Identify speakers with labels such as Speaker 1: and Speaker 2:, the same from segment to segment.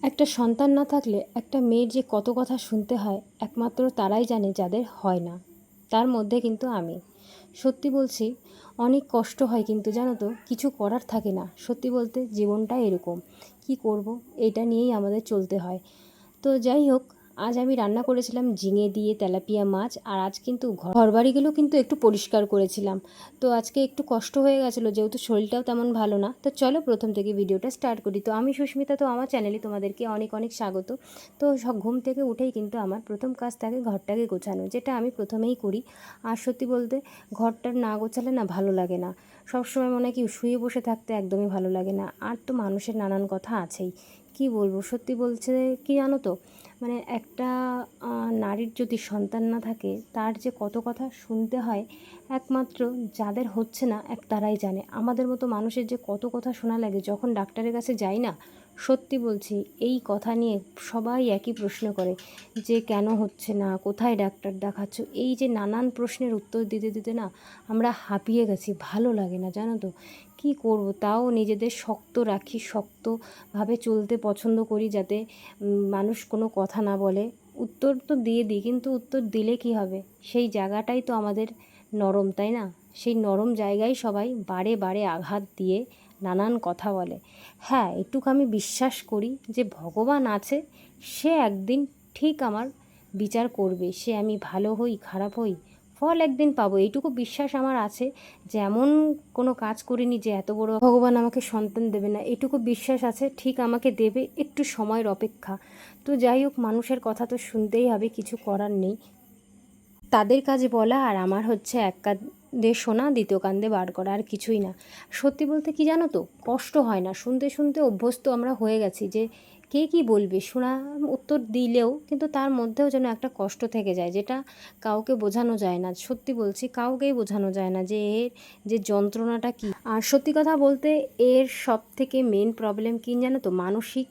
Speaker 1: একটা সন্তান না থাকলে একটা মেয়ের যে কত কথা শুনতে হয় একমাত্র তারাই জানে যাদের হয় না। তার মধ্যে কিন্তু আমি সত্যি বলছি, অনেক কষ্ট হয় কিন্তু জানো তো, কিছু করার থাকে না। সত্যি বলতে জীবনটা এরকম, কি করব, এটা নিয়েই আমাদের চলতে হয়। তো যাই হোক, আজ আমি রান্না করেছিলাম ঝিঙে দিয়ে তেলাপিয়া মাছ। আর আজ কিন্তু ঘরবাড়িগুলো কিন্তু একটু পরিষ্কার করেছিলাম। তো আজকে একটু কষ্ট হয়ে গেছিলো, যেহেতু শরীরটাও তেমন ভালো না। তো চলো প্রথম থেকে ভিডিওটা স্টার্ট করি। তো আমি সুস্মিতা, তো আমার চ্যানেলে তোমাদেরকে অনেক অনেক স্বাগত। তো সব ঘুম থেকে উঠেই কিন্তু আমার প্রথম কাজ থাকে ঘরটাকে গোছানো, যেটা আমি প্রথমেই করি। আর সত্যি বলতে ঘরটা না গোছালে না ভালো লাগে না। সবসময় মনে হয় কি শুয়ে বসে থাকতে একদমই ভালো লাগে না। আর তো মানুষের নানান কথা আছেই, কি বলবো। সত্যি বলছে কি জানো তো, মানে একটা নারীর যদি সন্তান না থাকে তার যে কত কথা শুনতে হয় একমাত্র যাদের হচ্ছে না তারাই জানে। আমাদের মতো মানুষের যে কত কথা শোনা লাগে যখন ডাক্তারের কাছে যাই না। সত্যি বলছি, এই কথা নিয়ে সবাই একই প্রশ্ন করে যে কেন হচ্ছে না, কোথায় ডাক্তার দেখাচ্ছ। এই যে নানান প্রশ্নের উত্তর দিতে দিতে না আমরা হাঁপিয়ে গেছি, ভালো লাগে না জানো তো। কি করব, তাও নিজেদের শক্ত রাখি, শক্তভাবে চলতে পছন্দ করি, যাতে মানুষ কোনো কথা না বলে। উত্তর তো দিয়ে দিই, কিন্তু উত্তর দিলে কি হবে, সেই জায়গাটাই তো আমাদের নরম, তাই না? সেই নরম জায়গায় সবাই বারে বারে আঘাত দিয়ে নানান কথা বলে। হ্যাঁ, এটুকু আমি বিশ্বাস করি যে ভগবান আছে, সে একদিন ঠিক আমার বিচার করবে। সে আমি ভালো হই খারাপ হই, ফল একদিন পাবো, এইটুকু বিশ্বাস আমার আছে। যে এমন কোনো কাজ করিনি যে এত বড় ভগবান আমাকে সন্তান দেবে না, এটুকু বিশ্বাস আছে, ঠিক আমাকে দেবে, একটু সময়ের অপেক্ষা। তো যাই হোক, মানুষের কথা তো শুনতেই হবে, কিছু করার নেই। তাদের কাজ বলা, আর আমার হচ্ছে এক কান্দে শোনা দ্বিতীয় কান্দে বার করা, আর কিছুই না। সত্যি বলতে কি জানো তো, কষ্ট হয় না, শুনতে শুনতে অভ্যস্ত আমরা হয়ে গেছি যে কে কী বলবে, শোনা উত্তর দিলেও কিন্তু তার মধ্যেও যেন একটা কষ্ট থেকে যায়, যেটা কাউকে বোঝানো যায় না। সত্যি বলছি, কাউকেই বোঝানো যায় না যে এর যে যন্ত্রণাটা কী। আর সত্যি কথা বলতে এর সব থেকে মেন প্রবলেম কী জানো তো, মানসিক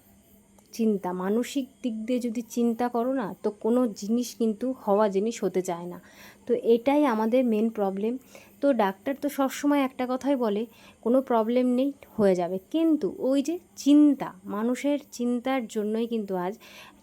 Speaker 1: চিন্তা। মানসিক দিক দিয়ে যদি চিন্তা করো না, তো কোনো জিনিস কিন্তু হওয়া জিনিস হতে চায় না। তো এটাই আমাদের মেন প্রবলেম। তো ডাক্তার তো সবসময় একটা কথাই বলে, কোনো প্রবলেম নেই, হয়ে যাবে। কিন্তু ওই যে চিন্তা, মানুষের চিন্তার জন্যই কিন্তু আজ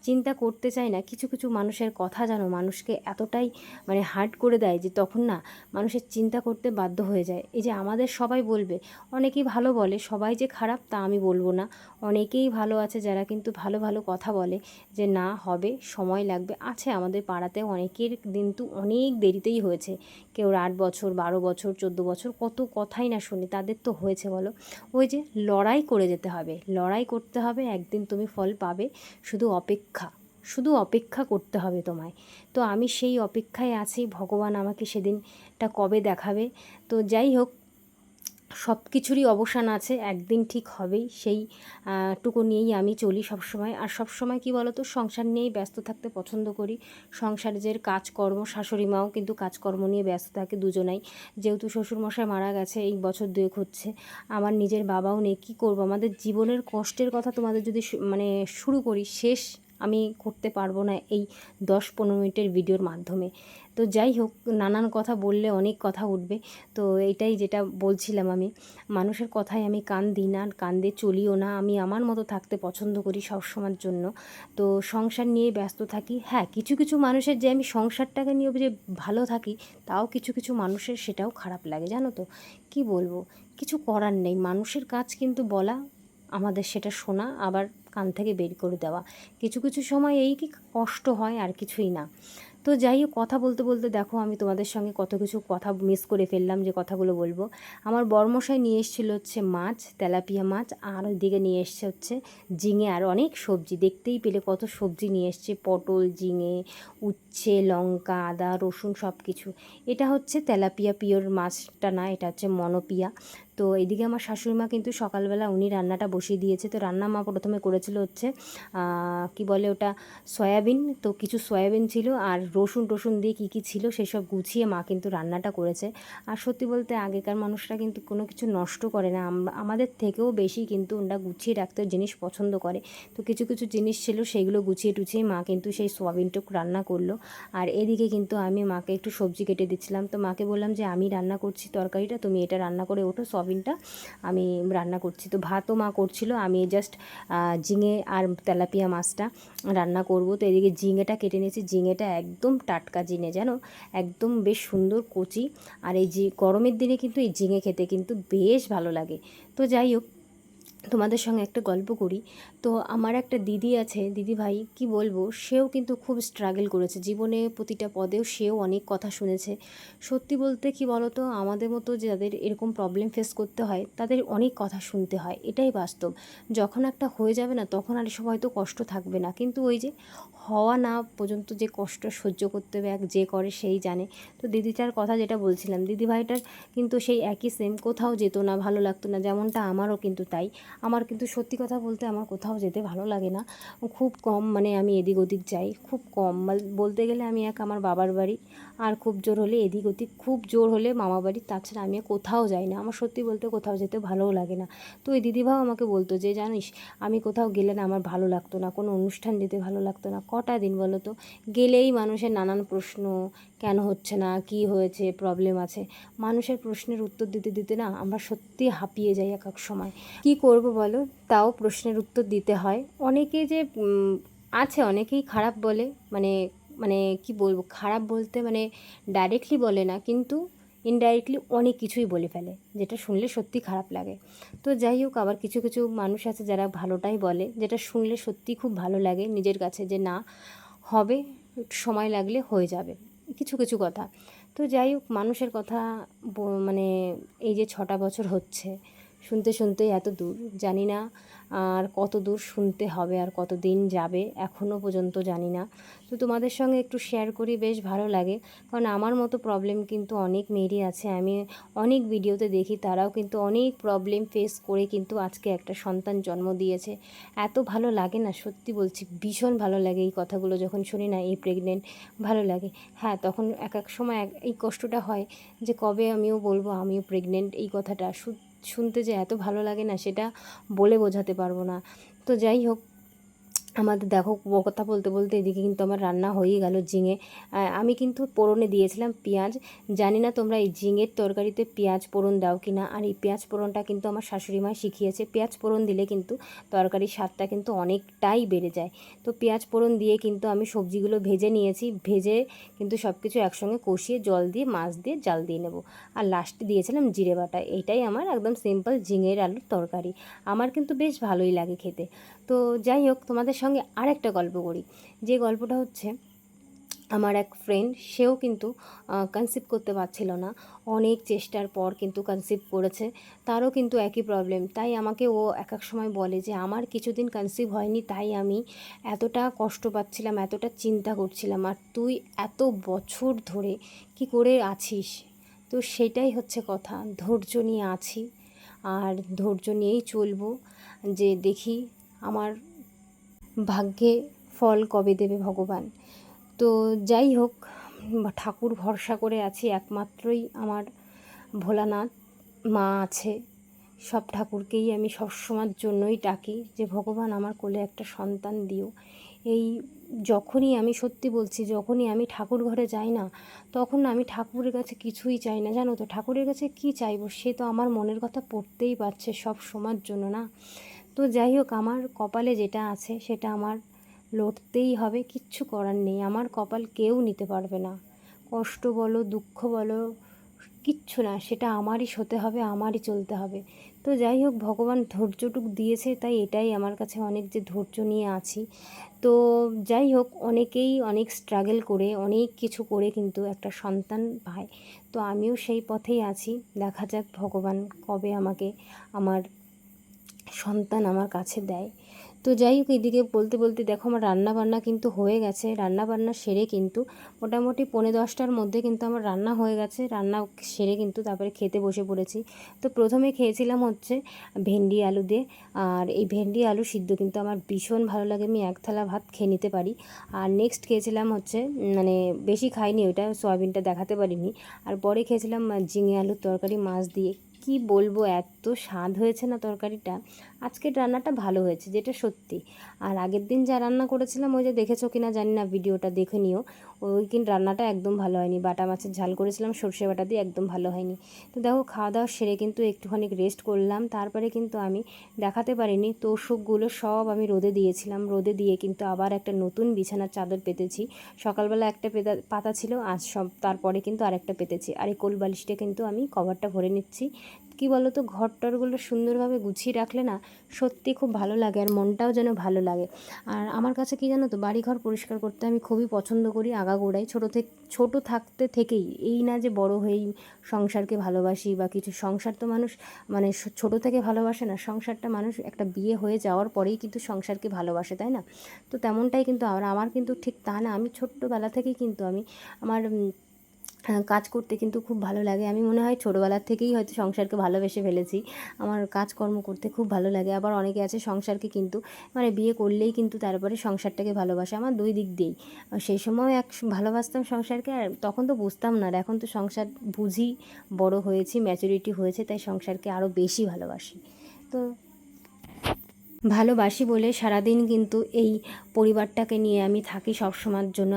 Speaker 1: চিন্তা করতে চায় না। কিছু কিছু মানুষের কথা যেন মানুষকে এতটাই মানে হার্ট করে দেয় যে তখন না মানুষের চিন্তা করতে বাধ্য হয়ে যায়। এই যে আমাদের সবাই বলবে, অনেকেই ভালো বলে, সবাই যে খারাপ তা আমি বলবো না। অনেকেই ভালো আছে যারা কিন্তু ভালো ভালো কথা বলে যে না হবে, সময় লাগবে। আছে আমাদের পাড়াতে অনেকের কিন্তু অনেক দেরিতেই হয়েছে, কেউ 8 বছর, 12 বছর, 14 বছর, কত কথাই না শুনি, তাদের তো হয়েছে বলো। ওই যে লড়াই করে যেতে হবে, লড়াই করতে হবে, একদিন তুমি ফল পাবে। শুধু অপেক্ষা, শুধু অপেক্ষা করতে হবে তোমায়। তো আমি সেই অপেক্ষায় আছি, ভগবান আমাকে সেদিনটা কবে দেখাবে। তো যাই হোক, সব কিছুরই অবসান আছে, একদিন ঠিক হবেই। সেই টুকু নিয়েই আমি চলি সবসময়। আর সবসময় কি বলো তো, সংসার নিয়েই ব্যস্ত থাকতে পছন্দ করি। সংসারের কাজকর্ম, শাশুড়ি মাও কিন্তু কাজকর্ম নিয়ে ব্যস্ত থাকে দুজনাই। যেহেতু শ্বশুরমশাই মারা গেছে এই বছর 2 হচ্ছে, আমার নিজের বাবাও নেই। কী করবো, আমাদের জীবনের কষ্টের কথা তোমাদের যদি মানে শুরু করি, শেষ আমি করতে পারবো না এই 10-15 মিনিটের ভিডিওর মাধ্যমে। তো যাই হোক, নানান কথা বললে অনেক কথা উঠবে। তো এইটাই যেটা বলছিলাম, আমি মানুষের কথায় আমি কান দিই না, কান দিয়ে চলিও না। আমি আমার মতো থাকতে পছন্দ করি সবসময়ের জন্য। তো সংসার নিয়ে ব্যস্ত থাকি। হ্যাঁ, কিছু কিছু মানুষের যে আমি সংসারটাকে নিয়ে যে ভালো থাকি, তাও কিছু কিছু মানুষের সেটাও খারাপ লাগে জানো তো। কি বলবো, কিছু করার নেই, মানুষের কাজ কিন্তু বলা, আমাদের সেটা শোনা, আবার কান থেকে বের করে দেওয়া। কিছু কিছু সময় এই কি কষ্ট হয়, আর কিছুই না। তো যাই হোক, কথা বলতে বলতে দেখো আমি তোমাদের সঙ্গে কত কিছু কথা মিস করে ফেললাম, যে কথাগুলো বলবো। আমার বরমশাই নিয়ে এসেছিল হচ্ছে মাছ, তেলাপিয়া মাছ, আর ওইদিকে নিয়ে এসছে হচ্ছে ঝিঙে, আর অনেক সবজি। দেখতেই পেলে কত সবজি নিয়ে এসছে, পটল, ঝিঙে, উচ্ছে, লঙ্কা, আদা, রসুন, সব কিছু। এটা হচ্ছে তেলাপিয়া পিওর মাছটা না, এটা হচ্ছে মনোপিয়া। তো এদিকে আমার শাশুড়িমা কিন্তু সকালবেলা উনি রান্নাটা বসিয়ে দিয়েছে। তো রান্না মা প্রথমে করেছিল হচ্ছে কি বলে ওটা, সয়াবিন। তো কিছু সয়াবিন ছিল, আর রসুন টসুন দিয়ে কী কী ছিল সেসব গুছিয়ে মা কিন্তু রান্নাটা করেছে। আর সত্যি বলতে আগেকার মানুষরা কিন্তু কোনো কিছু নষ্ট করে না, আমাদের থেকেও বেশি কিন্তু ওরা গুছিয়ে রাখতে জিনিস পছন্দ করে। তো কিছু কিছু জিনিস ছিল, সেইগুলো গুছিয়ে টুছিয়ে মা কিন্তু সেই সয়াবিনটুকু রান্না করলো। আর এদিকে কিন্তু আমি মাকে একটু সবজি কেটে দিচ্ছিলাম। তো মাকে বললাম যে আমি রান্না করছি তরকারিটা, তুমি এটা রান্না করে ওঠো, সয়াবিনটা আমি রান্না করছি। তো ভাতও মা করছিল, আমি জাস্ট ঝিঙে আর তেলাপিয়া মাছটা রান্না করব। তো এদিকে ঝিঙেটা কেটে নিয়েছি, ঝিঙেটা একদম টাটকা ঝিঙে, জানো, একদম বেশ সুন্দর কচি। আর এই গরমের দিনে কিন্তু এই ঝিঙে খেতে কিন্তু বেশ ভালো লাগে। তো যাই হোক, তোমাদের সঙ্গে একটা গল্প করি। তো আমার একটা দিদি আছে, দিদি ভাই কি বলবো, সেও কিন্তু খুব স্ট্রাগল করেছে জীবনে, প্রতিটা পদেও সেও অনেক কথা শুনেছে। সত্যি বলতে কি বলো তো, আমাদের মতো যাদের এরকম প্রবলেম ফেস করতে হয় তাদের অনেক কথা শুনতে হয়, এটাই বাস্তব। যখন একটা হয়ে যাবে না তখন আর এসব হয়তো কষ্ট থাকবে না, কিন্তু ওই যে হওয়া না পর্যন্ত যে কষ্ট সহ্য করতে হবে যে করে সেই জানে। তো দিদিটার কথা যেটা বলছিলাম, দিদি ভাইটার কিন্তু সেই একই সেম, কোথাও যেত না, ভালো লাগতো না, যেমনটা আমারও কিন্তু তাই। আমার কিন্তু সত্যি কথা বলতে আমার কোথাও যেতে ভালো লাগে না, খুব কম, মানে আমি এদিক ওদিক যাই খুব কম, বলতে গেলে আমি আমার বাবার বাড়ি, আর খুব জোর হলে এদিক ওদিক, খুব জোর হলে মামা বাড়ি, তাছাড়া আমি কোথাও যাই না। আমার সত্যি বলতে কোথাও যেতে ভালোও লাগে না। তো ওই দিদিভাও আমাকে বলতো যে জানিস, আমি কোথাও গেলে না আমার ভালো লাগতো না, কোনো অনুষ্ঠান যেতে ভালো লাগতো না। কটা দিন বলো তো, গেলেই মানুষের নানান প্রশ্ন, কেন হচ্ছে না, কি হয়েছে, প্রবলেম আছে, মানুষের প্রশ্নের উত্তর দিতে দিতে না আমরা সত্যি হাঁপিয়ে যাই এক এক সময়। কি করব বলো, তাও প্রশ্নের উত্তর দিতে হয়। অনেকে যে আছে, অনেকেই খারাপ বলে, মানে মানে কি বলবো, খারাপ বলতে মানে ডাইরেক্টলি বলে না, কিন্তু ইনডাইরেক্টলি অনেক কিছুই বলে ফেলে, যেটা শুনলে সত্যি খারাপ লাগে। তো যাই হোক, আবার কিছু কিছু মানুষ আছে যারা ভালোটাই বলে, যেটা শুনলে সত্যি খুব ভালো লাগে নিজের কাছে, যে না, হবে, একটু সময় লাগলে হয়ে যাবে কিছু কিছু কথা। তো যাই হোক, মানুষের কথা মানে এই যে 6টা বছর হচ্ছে, শুনতে শুনতে এত দূর, জানি না আর কত দূর শুনতে হবে, আর কত দিন যাবে এখনও পর্যন্ত জানি না। তো তোমাদের সঙ্গে একটু শেয়ার করি, বেশ ভালো লাগে, কারণ আমার মতো প্রবলেম কিন্তু অনেক মেয়েরই আছে। আমি অনেক ভিডিওতে দেখি তারাও কিন্তু অনেক প্রবলেম ফেস করে কিন্তু আজকে একটা সন্তান জন্ম দিয়েছে। এত ভালো লাগে না, সত্যি বলছি, ভীষণ ভালো লাগে এই কথাগুলো যখন শুনি না, এই প্রেগনেন্ট, ভালো লাগে। হ্যাঁ, তখন এক এক সময় এই কষ্টটা হয় যে কবে আমিও বলবো আমিও প্রেগনেন্ট, এই কথাটা শুনতে যে এত ভালো লাগে না, সেটা বলে বোঝাতে পারবো না। তো যাই হোক, আমাদের দেখো, কথা বলতে বলতে এদিকে কিন্তু আমার রান্না হয়ে গেল ঝিঙে। আমি কিন্তু পোড়নে দিয়েছিলাম পেঁয়াজ। জানি না তোমরা এই ঝিঙের তরকারিতে পেঁয়াজ পোড়ন দাও কি না, আর এই পেঁয়াজ পোড়নটা কিন্তু আমার শাশুড়ি মা শিখিয়েছে। পেঁয়াজ পোড়ন দিলে কিন্তু তরকারির স্বাদটা কিন্তু অনেকটাই বেড়ে যায়। তো পেঁয়াজ পোড়ন দিয়ে কিন্তু আমি সবজিগুলো ভেজে নিয়েছি, ভেজে কিন্তু সব কিছু একসঙ্গে কষিয়ে জল দিয়ে মাছ দিয়ে জাল দিয়ে নেব। আর লাস্টে দিয়েছিলাম জিরে বাটা। এইটাই আমার একদম সিম্পল ঝিঙের আলুর তরকারি। আমার কিন্তু বেশ ভালোই লাগে খেতে। তো যাই হোক, তোমাদের সঙ্গে আরেকটা গল্প করি। যে গল্পটা হচ্ছে, আমার এক ফ্রেন্ড, সেও কিন্তু কনসিভ করতে পারছিল না, অনেক চেষ্টার পর কিন্তু কনসিভ করেছে। তারও কিন্তু একই প্রবলেম। তাই আমাকে ও এক এক সময় বলে যে আমার কিছুদিন কনসিভ হয়নি, তাই আমি এতটা কষ্ট পাচ্ছিলাম, এতটা চিন্তা করছিলাম, আর তুই এত বছর ধরে কি করে আছিস। তো সেটাই হচ্ছে কথা, ধৈর্য নিয়ে আছি, আর ধৈর্য নিয়েই চলবো, যে দেখি আমার ভাগ্যে ফল কবে দেবে ভগবান। তো যাই হোক, ঠাকুর ভরসা করে আছি, একমাত্রই আমার ভোলানাথ মা আছে। সব ঠাকুরকেই আমি সবসময়ের জন্যই ডাকি যে ভগবান আমার কোলে একটা সন্তান দিও। এই যখনই আমি, সত্যি বলছি, যখনই আমি ঠাকুর ঘরে যাই না, তখন আমি ঠাকুরের কাছে কিছুই চাই না, জানো তো। ঠাকুরের কাছে কি চাইবো, সে তো আমার মনের কথা পড়তেই পারছে সব সময়ের জন্য না। তো যাই হোক, আমার কপালে যেটা আছে সেটা আমার লড়তেই হবে, কিচ্ছু করার নেই। আমার কপাল কেউ নিতে পারবে না, কষ্ট বলো, দুঃখ বলো, কিচ্ছু না, সেটা আমারই সতে হবে, আমারই চলতে হবে। তো যাই হোক, ভগবান ধৈর্যটুক দিয়েছে, তাই এটাই আমার কাছে অনেক, যে ধৈর্য নিয়ে আছি। তো যাই হোক, অনেকেই অনেক স্ট্রাগল করে, অনেক কিছু করে কিন্তু একটা সন্তান পায়। তো আমিও সেই পথেই আছি, দেখা যাক ভগবান কবে আমাকে আমার সন্তান আমার কাছে দেয়। তো যাই হোক, এদিকে বলতে বলতে দেখো আমার রান্না বান্না কিন্তু হয়ে গেছে। রান্না বান্না সেরে কিন্তু মোটামুটি 9:45টার মধ্যে কিন্তু আমার রান্না হয়ে গেছে। রান্না সেরে কিন্তু তারপরে খেতে বসে পড়েছি। তো প্রথমে খেয়েছিলাম হচ্ছে ভেন্ডি আলু দিয়ে, আর এই ভেন্ডি আলু সিদ্ধ কিন্তু আমার ভীষণ ভালো লাগে, আমি এক থালা ভাত খেয়ে নিতে পারি। আর নেক্সট খেয়েছিলাম হচ্ছে, মানে বেশি খাইনি ওইটা, সয়াবিনটা দেখাতে পারিনি। আর পরে খেয়েছিলাম ঝিঙে আলুর তরকারি মাছ দিয়ে। কি বলবো, এত স্বাদ হয়েছে না তরকারিটা, আজকের রান্নাটা ভালো হয়েছে, যেটা সত্যি। আর আগের দিন যা রান্না করেছিলাম, ওই যে দেখেছো কিনা জানি না, ভিডিওটা দেখে নিও, ওই দিন রান্নাটা একদম ভালো হয়নি। বাটা মাছের ঝাল করেছিলাম সর্ষে বাটা দিয়ে, একদম ভালো হয়নি। তো দেখো, খাওয়া দাওয়া সেরে কিন্তু একটুখানি রেস্ট করলাম। তারপরে কিন্তু আমি দেখাতে পারিনি, তোষকগুলো সব আমি রোদে দিয়েছিলাম। রোদে দিয়ে কিন্তু আবার একটা নতুন বিছানার চাদর পেতেছি। সকালবেলা একটা পাতা ছিল, আজ সব তারপরে কিন্তু আরেকটা পেতেছি। আর এই কোল বালিশটা কিন্তু আমি কভারটা ভরে নিচ্ছি। কী বলো তো, ঘরটরগুলো সুন্দরভাবে গুছিয়ে রাখলে না সত্যি খুব ভালো লাগে, আর মনটাও যেন ভালো লাগে। আর আমার কাছে কি জানো তো, বাড়িঘর পরিষ্কার করতে আমি খুবই পছন্দ করি আগাগোড়াই, ছোটো থাকতে থেকেই। এই না যে বড় হয়েই সংসারকে ভালোবাসি বা কিছু, সংসার তো মানুষ মানে ছোটো থেকে ভালোবাসে না, সংসারটা মানুষ একটা বিয়ে হয়ে যাওয়ার পরেই কিন্তু সংসারকে ভালোবাসে, তাই না? তো তেমনটাই কিন্তু আমার কিন্তু ঠিক তা না। আমি ছোট্টবেলা থেকেই কিন্তু আমার কাজ করতে কিন্তু খুব ভালো লাগে। আমি মনে হয় ছোটোবেলার থেকেই হয়তো সংসারকে ভালোবেসে ফেলেছি। আমার কাজকর্ম করতে খুব ভালো লাগে। আবার অনেকে আছে সংসারকে কিন্তু মানে বিয়ে করলেই কিন্তু তারপরে সংসারটাকে ভালোবাসে। আমার দুই দিক দিয়েই। সেই সময় ভালোবাসতাম সংসারকে, আর তখন তো বুঝতাম না, আর এখন তো সংসার বুঝি, বড় হয়েছি, ম্যাচুরিটি হয়েছে, তাই সংসারকে আরও বেশি ভালোবাসি। তো ভালোবাসি বলে সারাদিন কিন্তু এই পরিবারটাকে নিয়ে আমি থাকি সব সময়ের জন্য,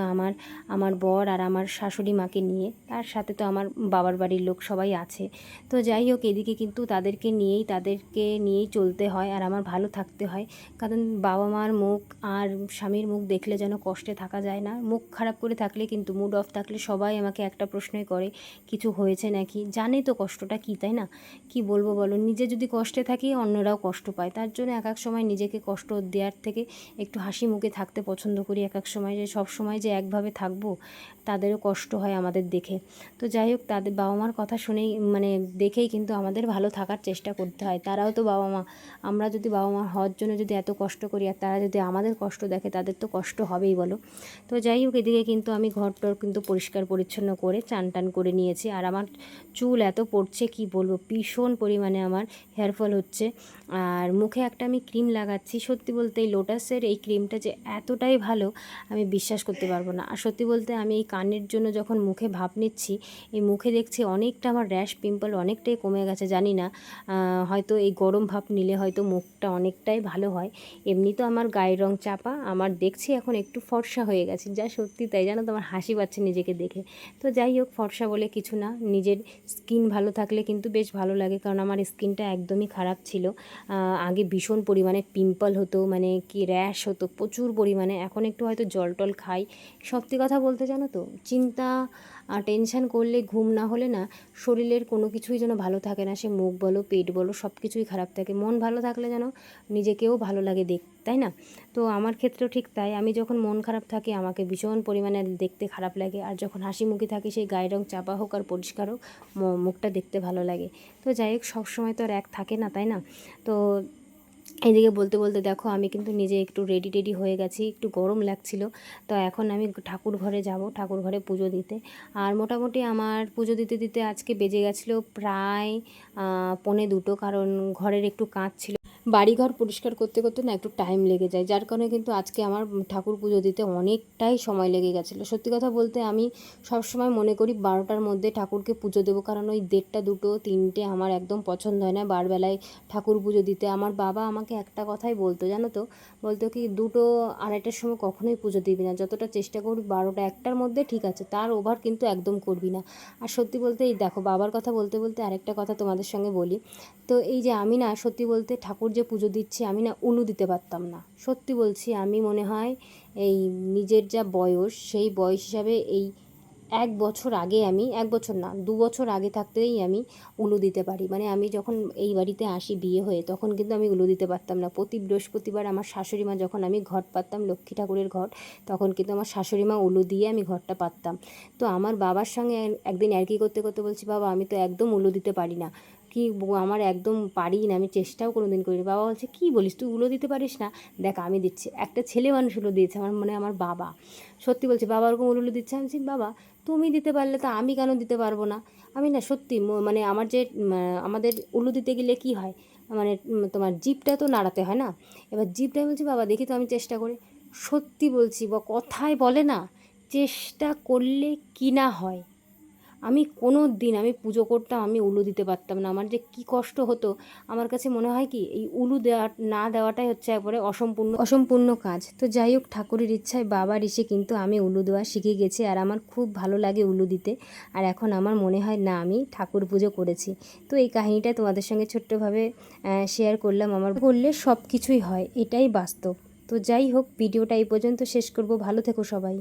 Speaker 1: আমার বর আর আমার শাশুড়ি মাকে নিয়ে। তার সাথে তো আমার বাবার বাড়ির লোক সবাই আছে। তো যাই হোক, এদিকে কিন্তু তাদেরকে নিয়েই চলতে হয়, আর আমার ভালো থাকতে হয়। কারণ বাবা মার মুখ আর স্বামীর মুখ দেখলে যেন কষ্টে থাকা যায় না। মুখ খারাপ করে থাকলে কিন্তু, মুড অফ থাকলে সবাই আমাকে একটা প্রশ্নই করে, কিছু হয়েছে নাকি? জানেই তো কষ্টটা কী, তাই না? কি বলবো বলো, নিজে যদি কষ্টে থাকি অন্যরাও কষ্ট পায়। তার জন্য এক এক সময় নিজেকে কষ্ট দেওয়ার থেকে একটু হাসি মুখে থাকতে পছন্দ করি। এক এক সময় যে সব সময় যে একভাবে থাকবো, তাদেরও কষ্ট হয় আমাদের দেখে। তো যাই হোক, তাদের বাবা মার কথা শুনেই মানে দেখেই কিন্তু আমাদের ভালো থাকার চেষ্টা করতে হয়। তারাও তো বাবা মা। আমরা যদি বাবা মা হওয়ার জন্য যদি এত কষ্ট করি, আর তারা যদি আমাদের কষ্ট দেখে, তাদের তো কষ্ট হবেই বলো। তো যাই হোক, এদিকে কিন্তু আমি ঘরটর কিন্তু পরিষ্কার পরিচ্ছন্ন করে চান টান করে নিয়েছি। আর আমার চুল এত পড়ছে কি বলবো, ভীষণ পরিমাণে আমার হেয়ার ফল হচ্ছে। আর মুখে একটা আমি ক্রিম লাগাচ্ছি, সত্যি বলতে এই লোটাসের এই ক্রিমটা যে এতটাই ভালো আমি বিশ্বাস করতে পারবো না। আর সত্যি বলতে আমি এই কানের জন্য যখন মুখে ভাপ নিচ্ছি, এই মুখে দেখছি অনেকটা আমার র্যাশ পিম্পল অনেকটাই কমে গেছে। জানি না, হয়তো এই গরম ভাপ নিলে হয়তো মুখটা অনেকটাই ভালো হয়। এমনি তো আমার গায়ের রং চাপা, আমার দেখছি এখন একটু ফর্সা হয়ে গেছে, যা সত্যি তাই। জানো তো, আমার হাসি পাচ্ছে নিজেকে দেখে। তো যাই হোক, ফর্সা বলে কিছু না, নিজের স্কিন ভালো থাকলে কিন্তু বেশ ভালো লাগে। কারণ আমার স্কিনটা একদমই খারাপ ছিল। আগে ভীষণ পরিমাণে পিম্পল হতো, মানে কি র্যাশ হতো প্রচুর পরিমাণে। এখন একটু হয়তো জল টল খাই। সত্যি কথা বলতে জানো তো, চিন্তা টেনশান করলে, ঘুম না হলে না শরীরের কোনো কিছুই যেন ভালো থাকে না। সে মুখ বলো, পেট বলো, সব কিছুই খারাপ থাকে। মন ভালো থাকলে যেন নিজেকেও ভালো লাগে তাই না? তো আমার ক্ষেত্রেও ঠিক তাই। আমি যখন মন খারাপ থাকে আমাকে ভীষণ পরিমাণে দেখতে খারাপ লাগে, আর যখন হাসি মুখে থাকি, সেই গায়ের রং চাপা হোক আর পরিষ্কার হোক, মুখটা দেখতে ভালো লাগে। তো যাই হোক, সবসময় তো আর এক থাকে না, তাই না? তো এদিকে বলতে বলতে দেখো, আমি কিন্তু নিজে একটু রেডি হয়ে গেছি, একটু গরম লাগছিল। তো এখন আমি ঠাকুর ঘরে যাব, ঠাকুর ঘরে পুজো দিতে। আর মোটামুটি আমার পুজো দিতে দিতে আজকে বেজে গেছিলো প্রায় 1:45, কারণ ঘরের একটু কাজ ছিল। বাড়িঘর পরিষ্কার করতে করতে না একটু টাইম লেগে যায়, যার কারণে কিন্তু আজকে আমার ঠাকুর পুজো দিতে অনেকটাই সময় লেগে গেছিলো। সত্যি কথা বলতে আমি সবসময় মনে করি 12টার মধ্যে ঠাকুরকে পুজো দেবো, কারণ ওই 1:30, 2, 3টে আমার একদম পছন্দ হয় না বারবেলায় ঠাকুর পুজো দিতে। আমার বাবা আমাকে একটা কথাই বলতো, জানো তো, বলতো কি, 2টো 2:30টার সময় কখনোই পুজো দিবি না, যতটা চেষ্টা করবি 12টা 1টার মধ্যে ঠিক আছে, তার ওভার কিন্তু একদম করবি না। আর সত্যি বলতে এই দেখো, বাবার কথা বলতে বলতে আরেকটা কথা তোমাদের সঙ্গে বলি। তো এই যে আমি না, সত্যি বলতে ঠাকুর যে পুজো দিচ্ছি, আমি না উলু দিতে পারতাম না। সত্যি বলছি, আমি মনে হয় এই নিজের যা বয়স, সেই বয়স হিসাবে এই 1 বছর আগে, আমি 1 বছর না 2 বছর আগে থাকতেই আমি উলু দিতে পারি। মানে আমি যখন এই বাড়িতে আসি বিয়ে হয়ে, তখন কিন্তু আমি উলু দিতে পারতাম না। প্রতি বৃহস্পতিবার আমার শাশুড়ি মা, যখন আমি ঘট পাততাম, লক্ষ্মী ঠাকুরের ঘট, তখন কিন্তু আমার শাশুড়ি মা উলু দিয়ে আমি ঘরটা পাততাম। তো আমার বাবার সঙ্গে একদিন কি করতে করতে বলছি, বাবা আমি তো একদম উলু দিতে পারি না, কি আমার একদম পারি না, আমি চেষ্টাও কোনো দিন করিনি। বাবা বলছে, কী বলিস, তুই উলো দিতে পারিস না? দেখ আমি দিচ্ছি। একটা ছেলে মানুষ উলো দিয়েছে, আমার বাবা। সত্যি বলছি, বাবা ওরকম উলুলো দিচ্ছে। আমি বলছি, বাবা তুমি দিতে পারলে তো আমি কেন দিতে পারবো না? আমি না সত্যি মানে আমার যে আমাদের উলু দিতে গেলে কি হয়, মানে তোমার জিভটা তো নাড়াতে হয় না। এবার জিভটা, বলছি বাবা দেখি তো আমি চেষ্টা করি। সত্যি বলছি, বা কথায় বলে না, চেষ্টা করলে কি না হয়। আমি কোনো দিন আমি পুজো করতাম, আমি উলু দিতে পারতাম না, আমার যে কী কষ্ট হতো। আমার কাছে মনে হয় কি এই উলু দেওয়া না দেওয়াটাই হচ্ছে একবারে অসম্পূর্ণ কাজ। তো যাই হোক, ঠাকুরের ইচ্ছায় বাবার এসে কিন্তু আমি উলু দেওয়া শিখে গেছি, আর আমার খুব ভালো লাগে উলু দিতে। আর এখন আমার মনে হয় না আমি ঠাকুর পুজো করেছি। তো এই কাহিনিটা তোমাদের সঙ্গে ছোট্টভাবে শেয়ার করলাম। আমার করলে সব কিছুই হয়, এটাই বাস্তব। তো যাই হোক, ভিডিওটা এই পর্যন্ত শেষ করব। ভালো থেকো সবাই।